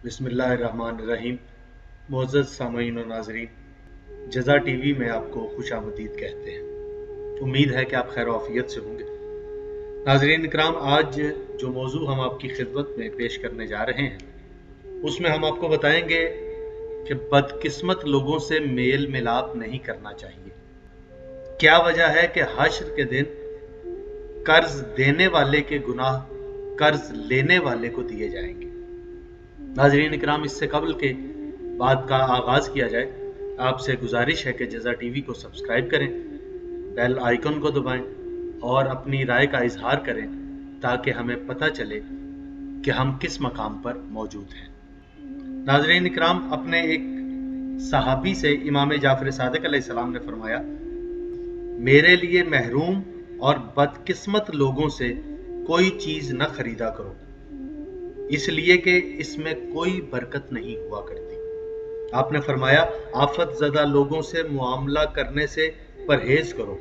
बिस्मिल्लाहिर्रहमानिर्रहीम। मुअज़्ज़ज़ सामईन और नाज़रीन, जज़ा टीवी में आपको खुशामदीद कहते हैं। उम्मीद है कि आप खैर आफियत से होंगे। नाज़रीन इकराम, आज जो मौजू हम आपकी खिदमत में पेश करने जा रहे हैं उसमें हम आपको बताएंगे कि बदकिस्मत लोगों से मेल मिलाप नहीं करना चाहिए। क्या वजह है कि हश्र के दिन कर्ज देने वाले के गुनाह कर्ज लेने वाले को दिए जाएंगे। नाज़रीन इकराम, इससे कबल के बात का आगाज किया जाए, आपसे गुजारिश है कि जज़ा टीवी को सब्सक्राइब करें, बेल आइकन को दबाएं और अपनी राय का इजहार करें ताकि हमें पता चले कि हम किस मकाम पर मौजूद हैं। नाज़रीन इकराम, अपने एक सहाबी से इमाम जाफर सादिक अलैहिस्सलाम ने फरमाया, मेरे लिए महरूम और बदकिस्मत लोगों से कोई चीज़ न खरीदा करो, इसलिए कि इसमें कोई बरकत नहीं हुआ करती। आपने फरमाया, आफत ज़दा लोगों से मुआमला करने से परहेज करो,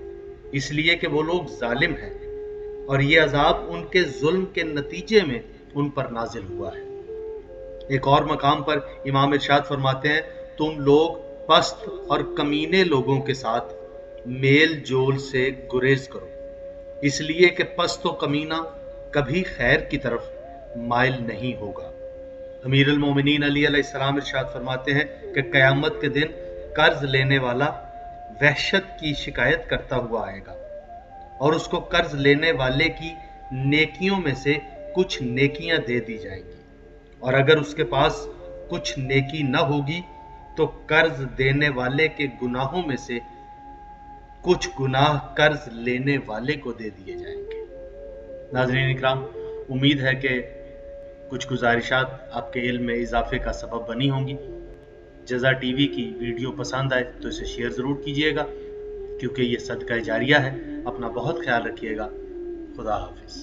इसलिए कि वो लोग जालिम हैं और ये अजाब उनके जुल्म के नतीजे में उन पर नाजिल हुआ है। एक और मकाम पर इमाम इरशाद फरमाते हैं, तुम लोग पस्त और कमीने लोगों के साथ मेल जोल से गुरेज करो, इसलिए कि पस्त व कमीना कभी खैर की तरफ माइल नहीं होगा। अमीरुल मोमिनीन अली अलैहिस्सलाम इरशाद फरमाते हैं कि क़यामत के दिन कर्ज लेने वाला वहशत की शिकायत करता हुआ आएगा और उसको कर्ज लेने वाले की नेकियों में से कुछ नेकियां दे दी जाएंगी, और अगर उसके पास कुछ नेकी न होगी तो कर्ज देने वाले के गुनाहों में से कुछ गुनाह कर्ज लेने वाले को दे दिए जाएंगे। नाज़रीन इकराम, उम्मीद है कि कुछ गुजारिशात आपके इल्म में इजाफे का सबब बनी होंगी। जज़ा टीवी की वीडियो पसंद आए तो इसे शेयर ज़रूर कीजिएगा, क्योंकि ये सदका जारिया है। अपना बहुत ख्याल रखिएगा। खुदा हाफिज़।